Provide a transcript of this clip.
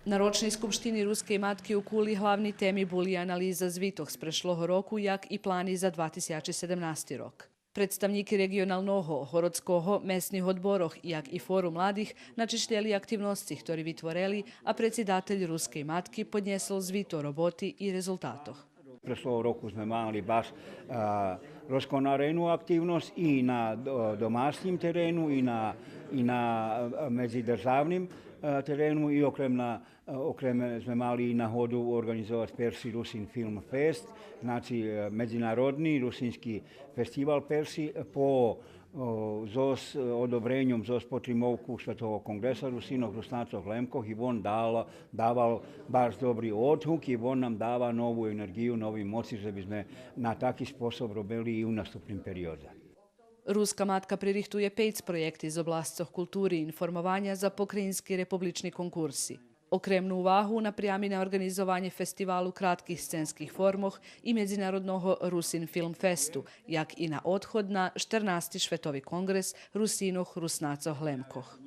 Na ročnej skupštini Ruskej matky u Kuli hlavni temi boli analiza zvitoh z prešloho roku, jak i plani za 2017 rok. Predstavniki regionalnoho, horodskoho, mesnih odboroh, jak i forum mladih načišljeli aktivnosti, ktori vytvoreli, a predsjedatelj Ruskej matky podnjesol zvito roboti i rezultatoh. Prešlog roku smo imali baš rozkonarenu aktivnost i na domaćim terenu i na međudržavnim terenu i okrem smo imali i na hodu organizovati Persi Rusin Film Fest, znači međunarodni rusinski festival Persi po odobrenjom ZOS potrimovku Svetovog kongresa Rusinov Rusnacov Lemkoh i on daval baš dobri odhuk i on nam dava novu energiju, novi moci, da bi sme na taki sposob robili i u nastupnim perioda. Ruska matka pririhtuje 5 projekti iz oblascoh kulturi i informovanja za pokrajinski republični konkursi. Okremnu uvahu naprijami na organizovanje festivalu kratkih scenskih formoh i međunarodnog Rusin Film Festu, jak i na odhod na 14. Švetovi kongres Rusinoh Rusnacov Lemkoh.